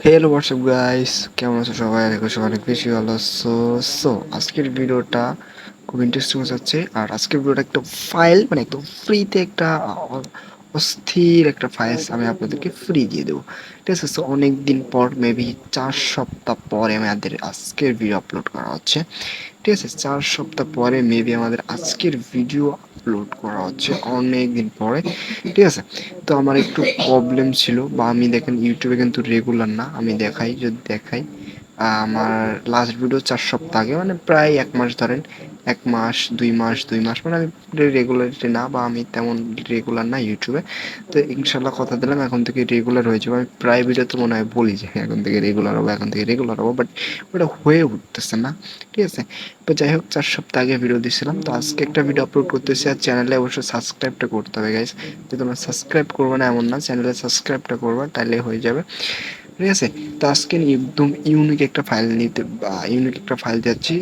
Hello WhatsApp guys, কেমন আছো সবাই? দেখো সবাই অনেক বেশি ভালো আছো। আজকের ভিডিওটা খুব ইন্টারেস্টিং যাচ্ছে। আর আজকের ভিডিওটা একটা ফাইল, মানে একদম ফ্রিতে একটা অস্থির একটা ফাইল আমি আপনাদেরকে ফ্রি দিয়ে দেবো। ঠিক আছে? সো অনেক দিন পর, মেবি 4 সপ্তাহ পরে আমাদের আজকের ভিডিও আপলোড করা হচ্ছে। ঠিক আছে, 4 সপ্তাহ পরে মেবি আমাদের আজকের ভিডিও আপলোড করা হচ্ছে, অনেক দিন পরে। ঠিক আছে, তো আমার একটু প্রবলেম ছিল, বা আমি দেখেন ইউটিউবে কিন্তু রেগুলার না, আমি দেখাই যদি দেখাই আমার লাস্ট ভিডিও 4 সপ্তাহ আগে, মানে প্রায় 1 মাস ধরেন, 1 মাস 2 মাস মানে আমি রেগুলারিটি না, বা আমি তেমন রেগুলার না ইউটিউবে। তো ইনশাল্লাহ কথা দিলাম এখন থেকে রেগুলার হয়ে যাবো। আমি প্রায় ভিডিওতে মনে হয় বলি যে এখন থেকে রেগুলার হবো, এখন থেকে রেগুলার হবো, বাট ওটা হয়ে উঠতেছে না। ঠিক আছে, তো যাই হোক 4 সপ্তাহ আগে ভিডিও দিয়েছিলাম, তো আজকে একটা ভিডিও আপলোড করতেছি। আর চ্যানেলে অবশ্যই সাবস্ক্রাইবটা করতে হবে গাইস। যে তোমরা সাবস্ক্রাইব করবে না এমন না, চ্যানেলে সাবস্ক্রাইবটা করবে, তাহলে হয়ে যাবে। ঠিক আছে, তো আজকে একদম ইউনিক একটা ফাইল নিতে, বা ইউনিক একটা ফাইল যাচ্ছি।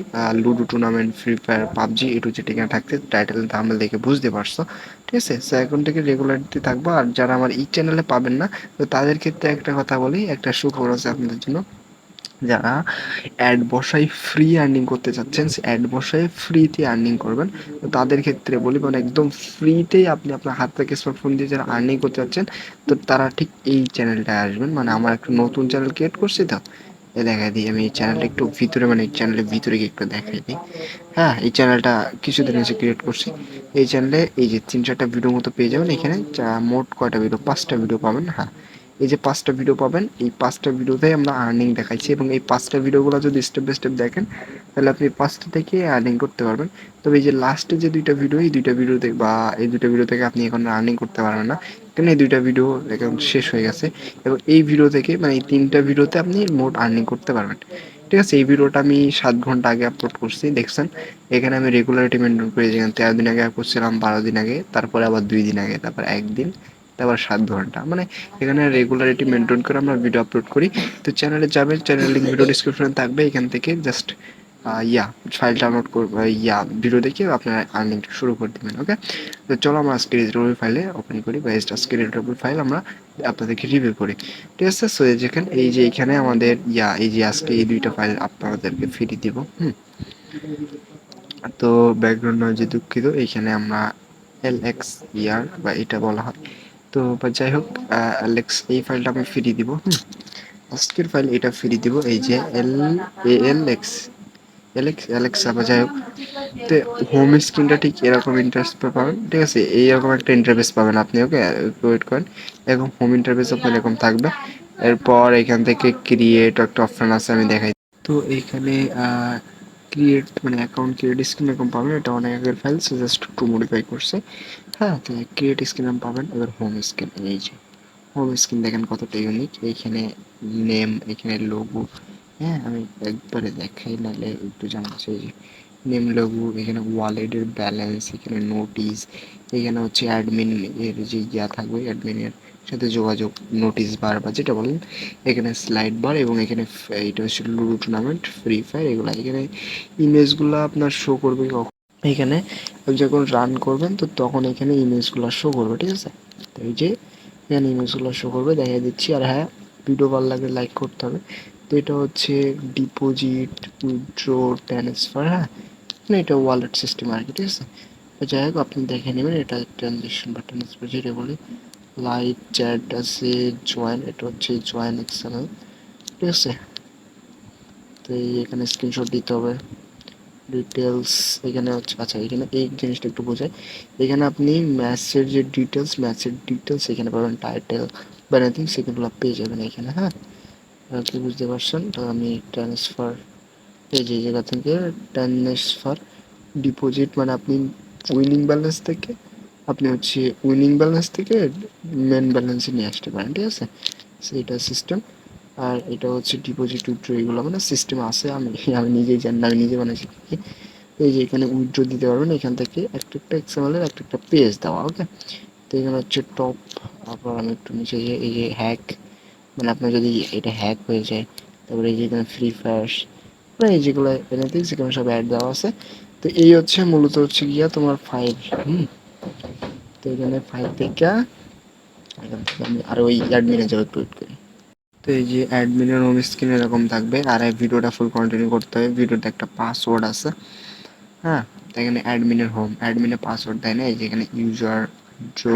Ludo tournament, free fire, PUBG, এটু যেটা এখানে থাকতে টাইটেল থাম্বনেল দেখে বুঝতে পারছো। ঠিক আছে, সো এখন থেকে রেগুলারিটি থাকবো। আর যারা আমার এই চ্যানেলে পাবেন না, তো তাদের ক্ষেত্রে একটা কথা বলি, একটা সুখবর আছে আপনাদের জন্য। যারা অ্যাড বসাই ফ্রি আর্নিং করতে চাচ্ছেন, অ্যাড বসাই ফ্রিতে আর্নিং করবেন, তো তাদের ক্ষেত্রে বলি, মানে একদম ফ্রিতেই আপনি আপনার হাত থেকে স্মার্টফোন দিয়ে যারা আর্নিং করতে চাচ্ছেন, তো তারা ঠিক এই চ্যানেলটায় আসবেন। মানে আমার একটা নতুন চ্যানেল ক্রিয়েট করছি, তো দেখাই দিই আমি এই চ্যানেলটা একটু ভিতরে, মানে এই চ্যানেলের ভিতরে গিয়ে একটু দেখাই দিই। হ্যাঁ, এই চ্যানেলটা কিছুদিন হচ্ছে ক্রিয়েট করছি। এই চ্যানেলে এই যে 3-4টা ভিডিও মতো পেয়ে যাবেন। এখানে মোট কয়টা ভিডিও, 5টা ভিডিও পাবেন। হ্যাঁ, এই যে 5টা ভিডিও পাবেন, এই 5টা ভিডিওতেই আমরা আর্নিং দেখাইছি, এবং এই 5টা ভিডিওগুলো যদি স্টেপ বাই স্টেপ দেখেন, তাহলে আপনি 5টা থেকে আর্নিং করতে পারবেন। তবে এই যে লাস্টে যে 2টা ভিডিও, এই 2টা ভিডিও থেকে, বা এই 2টা ভিডিও থেকে আপনি এখন আর্নিং করতে পারবেন না, কারণ এই 2টা ভিডিও এখন শেষ হয়ে গেছে। এবং এই ভিডিও থেকে, মানে এই 3টা ভিডিওতে আপনি মোট আর্নিং করতে পারবেন। ঠিক আছে, এই ভিডিওটা আমি 7 ঘন্টা আগে আপলোড করছি, দেখছেন। এখানে আমি রেগুলারিটি মেনটেন করি, যেখানে 13 দিন আগে করছিলাম, 12 দিন আগে, তারপরে আবার 2 দিন আগে, তারপর একদিন, তারপর 7 ঘন্টা, মানে এখানে রেগুলারিটি মেনটেন করে আমরা ভিডিও আপলোড করি। তো চ্যানেলে যাবেন, চ্যানেল লিঙ্ক ভিডিও ডিসক্রিপশনে থাকবে, এখান থেকে জাস্ট ফাইল ডাউনলোড করবো, ভিডিও দেখে আপনারা আর্নিংটা শুরু করে দেবেন। ওকে, তো চলো আমরা আজকে এডিটবল ফাইলে ওপেন করি, বা আজকের এডিটবল ফাইল আমরা আপনাদেরকে রিভিউ করি। ঠিক আছে, সো যেখানে এই যে এখানে আমাদের এই যে আজকে এই 2টা ফাইল আপনাদেরকে ফ্রি দিব। তো ব্যাকগ্রাউন্ড নয়েজে দুঃখিত, এইখানে আমরা এলএক্স বা এটা বলা হয়। তো বা যাই হোক, অ্যালেক্স এই ফাইলটা আমি ফ্রি দিব। আজকের ফাইল এটা ফ্রি দিব, এই যে এল অ্যালেক্সা, বা যাই হোক। তো হোম স্ক্রিনটা ঠিক এরকম ইন্টারেস্ট পাবেন। ঠিক আছে, এইরকম একটা ইন্টারফেস পাবেন আপনি। ওকে, ওয়েট করেন, এরকম হোম ইন্টারফেস আপনার এরকম থাকবে। এরপর এখান থেকে ক্রিয়েট একটা অপশন আছে, আমি দেখাই। তো এইখানে ক্রিয়েট, মানে অ্যাকাউন্ট ক্রিয়েট স্ক্রিন এরকম পাবেন। এটা অনেক আগের ফাইল, সে জাস্ট একটু মডিফাই করছে। হ্যাঁ, তো ক্রিয়েট স্ক্রিন পাবেন। এবার হোম স্ক্রিন, এই যে হোম স্ক্রিন দেখেন কতটা ইউনিক। এইখানে নেম, এখানে লোগো। হ্যাঁ, আমি একবারে দেখাই, নাহলে একটু জানতে চাই। যে নেম, লোগো, এখানে ওয়ালেটের ব্যালেন্স, এখানে নোটিশ, এখানে হচ্ছে অ্যাডমিন এর যে থাকবে, অ্যাডমিনের সাথে যোগাযোগ, নোটিশ বার বা যেটা বলেন, এখানে স্লাইড বার, এবং এখানে এটা হচ্ছে লুডো টুর্নামেন্ট, ফ্রি ফায়ার, এগুলো। এখানে ইমেজগুলো আপনার শো করবে এখানে যখন রান করবেন, তো তখন এখানে ইমেজগুলো শো করবে। ঠিক আছে, তো এই যে এখানে ইমেজগুলো শো করবে, দেখা দিচ্ছি। আর হ্যাঁ, ভিডিও ভালো লাগলে লাইক করতে হবে। তো এটা হচ্ছে ডিপোজিট, উইথড্র, ট্রান্সফার। হ্যাঁ, মানে এটা ওয়ালেট সিস্টেম আর কি। ঠিক আছে, তো যাই হোক আপনি দেখে নেবেন, এটা ট্রানজেকশন বা ট্রান্সফার যেটা বলি। লাইট চ্যাট আছে, জয়েন, এটা হচ্ছে জয়েন এক্সএমএল। ঠিক আছে, তো এখানে স্ক্রিনশট দিতে হবে। ডিটেলস এখানে হচ্ছে, আচ্ছা এখানে এই জিনিসটা একটু বোঝায়। এখানে আপনি ম্যাচের ডিটেলস এখানে পাবেন, টাইটেল বা এনিথিং, সেগুলো পেয়ে যাবেন এখানে। হ্যাঁ, কি বুঝতে পারছেন? তো আমি ট্রান্সফার, এই যে জায়গা থেকে ট্রান্সফার ডিপোজিট, মানে আপনি উইনিং ব্যালেন্স থেকে, আপনি হচ্ছে উইনিং ব্যালেন্স থেকে মেন ব্যালেন্সে নিয়ে আসতে পারেন। ঠিক আছে, সেইটা সিস্টেম। আর এটা হচ্ছে ডিপোজিট, উইথড্র, এগুলো মানে সিস্টেম আছে, আমি আমি নিজেই জানি না, আমি নিজে বানাইছি। এই যে এখানে উইথড্র দিতে পারবেন, এখান থেকে একটা একটা এক্সএমএলের একটা একটা পেজ দেওয়া। ওকে, তো এখানে হচ্ছে টপ। তারপর আমি একটু নিচে, যে এই যে হ্যাক, মানে আপনার যদি এটা হ্যাক হয়ে যায়, তারপরে এই যে এখানে ফ্রি ফায়ার, মানে এই যেগুলো এনিথিং, সেখানে সব অ্যাড দেওয়া আছে। তো এই হচ্ছে মূলত হচ্ছে গিয়া তোমার ফাইল। তো এখানে ফাইল থেকে, এখান থেকে আমি আর ওই অ্যাডমিনে যাবো, একটু ওয়েট করি। তো এই যে অ্যাডমিনের হোম স্ক্রিন এরকম থাকবে, আর এই ভিডিওটা ফুল কন্টিনিউ করতে হবে। ভিডিওতে একটা পাসওয়ার্ড আছে, হ্যাঁ। তো এখানে অ্যাডমিনের হোম, অ্যাডমিনের পাসওয়ার্ড দেয় না, এই যে এখানে ইউজার জো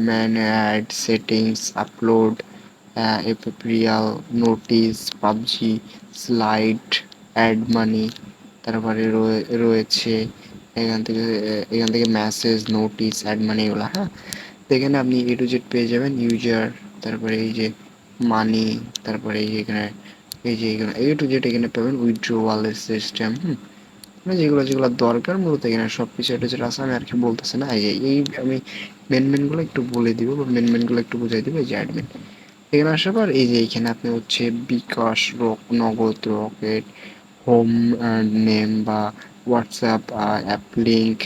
ম্যান অ্যাড সেটিংস আপলোড এপিরিয়াল notice PUBG slide add money, তারপরে রয়েছে এখান থেকে মেসেজ নোটিস অ্যাড মানি এগুলো, হ্যাঁ। তো এখানে আপনি এ টু জেড পেয়ে যাবেন ইউজার, তারপরে এই যে মানি, তারপরে এই যে এখানে এই যে এখানে এ টু জেড এখানে পাবেন উইথড্রোয়াল সিস্টেম, মানে যেগুলো যেগুলো দরকার মূলত এখানে সব কিছু এটা যেটা আছে আমি আর কি বলতেছি না। এই আমি মেনগুলো একটু বলে দিব বা মেনগুলো একটু বুঝাই দিব। এই যে অ্যাডমিন এখানে আসার পর এই যে এইখানে আপনি হচ্ছে bKash Nagad Rocket home name বা WhatsApp app link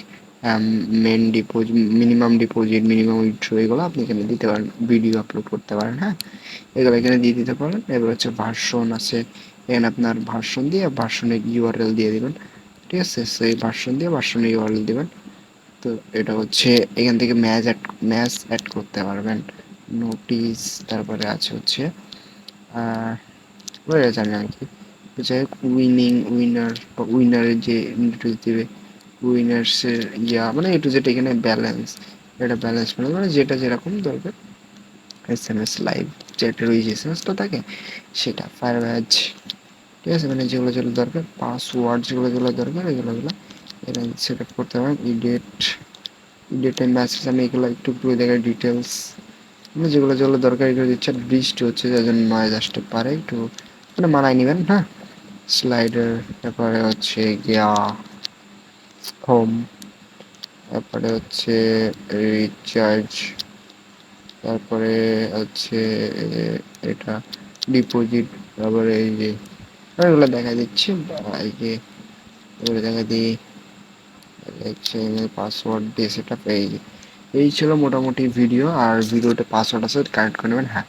main deposit minimum withdraw এগুলো আপনি এখানে দিতে পারেন, ভিডিও আপলোড করতে পারেন, হ্যাঁ। এগুলো এখানে দিয়ে দিতে পারেন। এবার হচ্ছে ভার্সন আছে, এখানে আপনার ভার্সন দিয়ে ভার্সনের ইউআরএল দিয়ে দেবেন, ঠিক আছে। সেই ভার্সন দিয়ে ভার্সনের ইউআরএল দেবেন। তো এটা হচ্ছে এখান থেকে ম্যাচ অ্যাড করতে পারবেন, নোটিস, তারপরে আছে হচ্ছে জানি আর কি, যাই হোক উইনার বা উইনারের যে নোটিস দেবে, উইনার্সের মানে এ টু জেড এখানে ব্যালেন্স, এটা ব্যালেন্স মানে যেটা যেরকম দরকার, এস এম এস লাইভ চ্যাটের ওই যে এস এম এসটা থাকে সেটা, ফায়ার ব্যাচ, ঠিক আছে। মানে যেগুলো যেগুলো দরকার, পাসওয়ার্ড যেগুলো যেগুলো দরকার এগুলো এটা সেট আপ করতে পারেন। ইডিটের মেসেজ আমি এগুলো একটু পুরো দেখার ডিটেলস, মানে যেগুলো যেগুলো দরকার এগুলো দিচ্ছে। আর বৃষ্টি হচ্ছে যার জন্য নয়েজ আসতে পারে, একটু মানে মানায় নেবেন, হ্যাঁ। স্লাইডার, তারপরে হচ্ছে গিয়া হোম, তারপরে হচ্ছে রিচার্জ, তারপরে হচ্ছে এটা ডিপোজিট, তারপরে এই যে এগুলো দেখা দিচ্ছে, এই যে এগুলো দেখা দিই হচ্ছে পাসওয়ার্ড দিয়ে সেটা পেয়ে, এই ছিল মোটামুটি ভিডিও। আর ভিডিওতে পাসওয়ার্ড আছে কানেক্ট করে নেবেন, হ্যাঁ।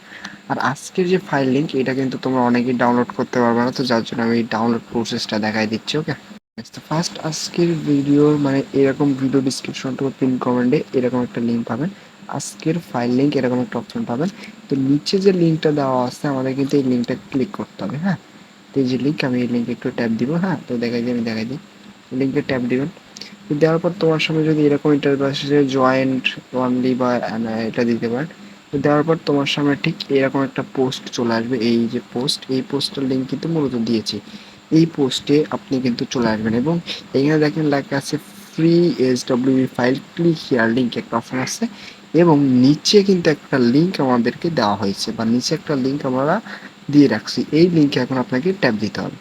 আর আজকের যে ফাইল লিঙ্ক এটা কিন্তু তোমরা অনেকেই ডাউনলোড করতে পারবে না, তো যার জন্য আমি ডাউনলোড প্রসেসটা দেখাই দিচ্ছি, ওকে। তো ফার্স্ট আজকের ভিডিওর মানে এরকম ভিডিও ডিসক্রিপশন তো পিন কমেন্টে এরকম একটা লিঙ্ক পাবেন, আজকের ফাইল লিঙ্ক এরকম একটা অপশন পাবেন। তো নিচে যে লিঙ্কটা দেওয়া আছে আমাদের কিন্তু এই লিঙ্কটা ক্লিক করতে হবে, হ্যাঁ। তো এই যে লিঙ্ক, আমি এই লিঙ্কে একটু ট্যাপ দিব, হ্যাঁ। তো আমি দেখাই দিই, লিঙ্কে ট্যাপ দিবেন। দেওয়ার পর তোমার সামনে যদি এরকম ইন্টারফেস জয়েন্ট ওয়ানলি বা এটা দিতে পারেন। তো দেওয়ার পর তোমার সামনে ঠিক এরকম একটা পোস্ট চলে আসবে, এই যে পোস্ট, এই পোস্টের লিঙ্ক কিন্তু মূলত দিয়েছি। এই পোস্টে আপনি কিন্তু চলে আসবেন এবং এখানে দেখেন লেখা আছে free SW file click here link একটা অপশন আছে, এবং নিচে কিন্তু একটা লিঙ্ক আমাদেরকে দেওয়া হয়েছে বা নিচে একটা লিঙ্ক আমরা দিয়ে রাখছি, এই লিঙ্কে এখন আপনাকে ট্যাপ দিতে হবে।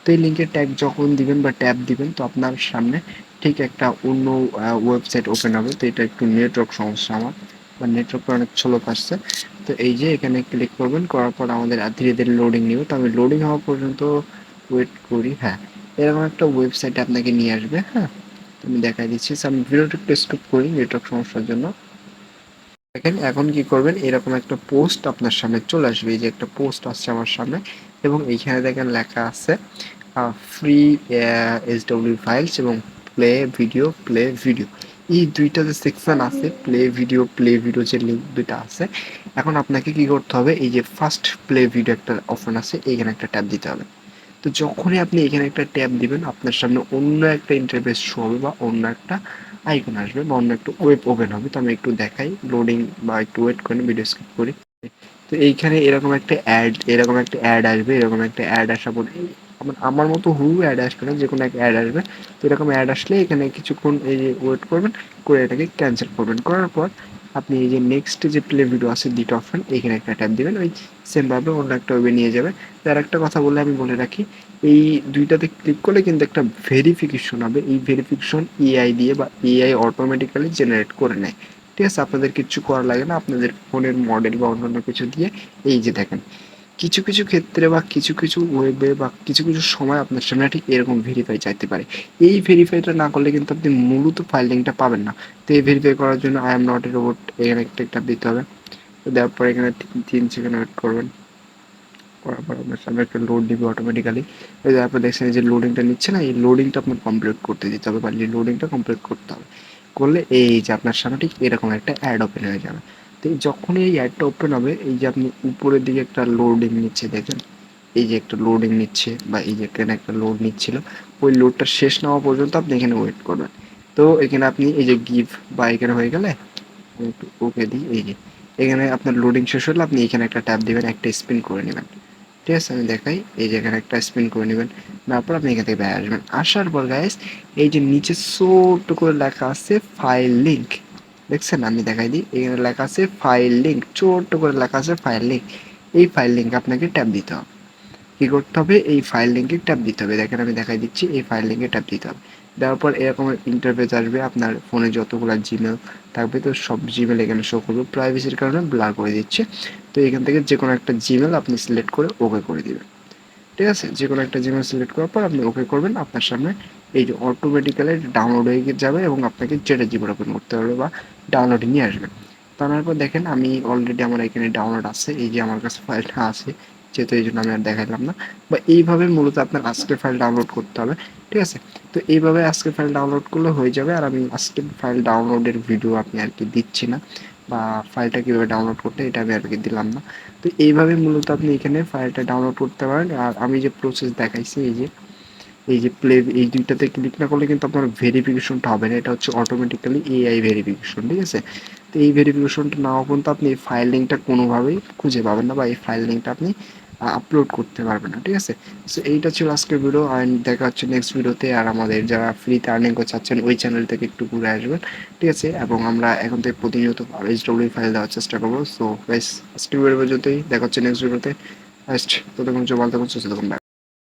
তো এই লিঙ্কে ট্যাগ যখন দিবেন বা ট্যাপ দিবেন তো আপনার সামনে ঠিক একটা অন্য ওয়েবসাইট ওপেন হবে। তো এটা একটু নেটওয়ার্ক সমস্যা আমার, বা নেটওয়ার্কটা অনেক স্লো আসছে। তো এই যে এখানে ক্লিক করবেন, করার পর আমাদের ধীরে ধীরে লোডিং নেবে। তো আমি লোডিং হওয়া পর্যন্ত ওয়েট করি, হ্যাঁ। এরকম একটা ওয়েবসাইটে আপনাকে নিয়ে আসবে, হ্যাঁ। আমি দেখাই দিচ্ছি, আমি ভিডিওটা একটু স্কিপ করি নেটওয়ার্ক সমস্যার জন্য। দেখেন এখন কি করবেন, এরকম একটা পোস্ট আপনার সামনে চলে আসবে, এই যে একটা পোস্ট আসছে আমার সামনে, এবং এইখানে দেখেন লেখা আছে ফ্রি এসডব্লিউ ফাইলস এবং প্লে ভিডিও এই দুইটা যে সেকশন আছে, প্লে ভিডিও যে লিঙ্ক দুইটা আছে। এখন আপনাকে কি করতে হবে, এই যে ফার্স্ট প্লে ভিডিও একটা অপশন আছে, এইখানে একটা ট্যাপ দিতে হবে। তো যখনই আপনি এখানে একটা ট্যাপ দিবেন আপনার সামনে অন্য একটা ইন্টারফেস শো হবে বা অন্য একটা আইকন আসবে বা অন্য একটা ওয়েব ওপেন হবে। তো আমি একটু দেখাই লোডিং বা একটু ওয়েট করে ভিডিও স্কিপ করি। তো এইখানে এরকম একটা অ্যাড আসবে, এরকম একটা অ্যাড আসার পর আমার মতো অ্যাড আসবে না, যে কোনো একটা অ্যাড আসবে। তো এরকম অ্যাড আসলে এখানে কিছুক্ষণ এই যে ওয়েট করবেন, করে এটাকে ক্যান্সেল করবেন, করার পর আপনি এই যে নেক্সট যে প্লে ভিডিও আছে দ্বিতীয় অপশন, এখানে একটা ট্যাপ দিবেন, ওই সেমভাবে অন্য একটা ওয়েবে নিয়ে যাবে। তার একটা কথা বলে আমি বলে রাখি, এই দুইটাতে ক্লিক করলে কিন্তু একটা ভেরিফিকেশন হবে, এই ভেরিফিকেশন এআই দিয়ে বা এআই অটোমেটিক্যালি জেনারেট করে নেয়, ঠিক আছে। আপনাদের কিচ্ছু করা লাগে না, আপনাদের ফোনের মডেল বা অন্যান্য কিছু দিয়ে এই যে দেখেন কিছু কিছু ক্ষেত্রে বা কিছু কিছু ওয়েবে বা কিছু কিছু সময় আপনার সামনে ঠিক এরকম ভেরিফাই চাইতে পারে। এই ভেরিফাইটা না করলে কিন্তু আপনি মূলত ফাইল লিঙ্কটা পাবেন না। তো এই ভেরিফাই করার জন্য I am not a robot এখানে একটা দিতে হবে। তো দেওয়ার পর এখানে 3 সেকেন্ড ওয়েট করবেন, করার পর আপনার সামনে একটা লোড দিবে অটোমেটিক্যালি। তারপর দেখছেন যে লোডিংটা নিচ্ছে না, এই লোডিংটা আপনার কমপ্লিট করতে দিতে হবে বা লোডিংটা কমপ্লিট করতে হবে। করলে এই যে আপনার সামনে ঠিক এরকম একটা অ্যাড ওপেন হয়ে যাবে। তো যখনই এই অ্যাডটা ওপেন হবে, এই যে আপনি উপরের দিকে একটা লোডিং নিচ্ছে দেখেন, এই যে একটা লোডিং নিচ্ছে বা এই যে এখানে একটা লোড নিচ্ছিল, ওই লোডটা শেষ না হওয়া পর্যন্ত আপনি এখানে ওয়েট করবেন। তো এখানে আপনি এই যে গিভ বা এখানে হয়ে গেলে একটু ওকে দিই, এই যে এখানে আপনার লোডিং শেষ হলে আপনি এখানে একটা ট্যাপ দিবেন, একটা স্পিন করে নেবেন। ঠিক আছে, আমি দেখাই, এই যে এখানে একটা স্পিন করে নেবেন, তারপর আপনি এখান থেকে বাইরে আসবেন। আসার পর গাইস এই যে নিচে ছোট্ট করে লেখা আছে ফাইল লিঙ্ক, দেখছেন? আমি দেখাই দিই, এখানে লেখা আছে ফাইল লিঙ্ক, ছোট্ট করে লেখা আছে ফাইল লিঙ্ক। এই ফাইল লিঙ্ক আপনাকে ট্যাপ দিতে হবে। কী করতে হবে? এই ফাইল লিঙ্কে ট্যাপ দিতে হবে। দেখেন আমি দেখাই দিচ্ছি, এই ফাইল লিঙ্কে ট্যাপ দিতে হবে। দেওয়ার পর এরকম ইন্টারফেস আসবে, আপনার ফোনে যতগুলো জিমেল থাকবে তো সব জিমেল এখানে শো করবে, প্রাইভেসির কারণে ব্লার করে দিচ্ছে। তো এখান থেকে যে কোনো একটা জিমেল আপনি সিলেক্ট করে ওকে করে দিবেন। ঠিক আছে, যে কোনো একটা জিমেল সিলেক্ট করার পর আপনি ওকে করবেন, আপনার সামনে এই যে অটোমেটিক্যালি ডাউনলোড হয়ে যাবে এবং আপনাকে যেটা জিমেল ওপেন করতে হবে বা ডাউনলোডে নিয়ে আসবে। তার পর দেখেন আমি অলরেডি আমার এখানে ডাউনলোড আছে, এই যে আমার কাছে ফাইলটা আছে, যেহেতু এই জন্য আমি আর দেখাইলাম না। বা এইভাবে মূলত আপনার আজকের ফাইল ডাউনলোড করতে হবে। ঠিক আছে, তো এইভাবে আজকের ফাইল ডাউনলোড করলে হয়ে যাবে। আর আমি আজকের ফাইল ডাউনলোডের ভিডিও আপনি আর কি দিচ্ছি না, বা ফাইলটা কীভাবে ডাউনলোড করতে এটা আমি আর কি দিলাম না। তো এইভাবে মূলত আপনি এখানে ফাইলটা ডাউনলোড করতে পারেন। আর আমি যে প্রসেস দেখাইছি, এই যে প্লে, এই দুইটাতে ক্লিক না করলে কিন্তু আপনার ভেরিফিকেশনটা হবে না, এটা হচ্ছে অটোমেটিক্যালি এআই ভেরিফিকেশন। ঠিক আছে, তো এই ভেরিফিকেশনটা না হওয়া পর্যন্ত আপনি এই ফাইল লিঙ্কটা কোনোভাবেই খুঁজে পাবেন না, বা এই ফাইল লিঙ্কটা আপনি আপলোড করতে পারবেন না। ঠিক আছে, সো এইটা ছিল আজকের ভিডিও, অ্যান্ড দেখা হচ্ছে নেক্সট ভিডিওতে। আর আমাদের যারা ফ্রিতে আর্নিং করতে চাচ্ছেন ওই চ্যানেল থেকে একটু ঘুরে আসবেন। ঠিক আছে, এবং আমরা এখন থেকে প্রতিনিয়ত এইচডব্লিউ ফাইল দেওয়ার চেষ্টা করবো। সো গাইস, আজকের ভিডিও পর্যন্তই, দেখা হচ্ছে নেক্সট ভিডিওতে। ততক্ষণ ভালো থাকুন, সুস্থ থাকুন।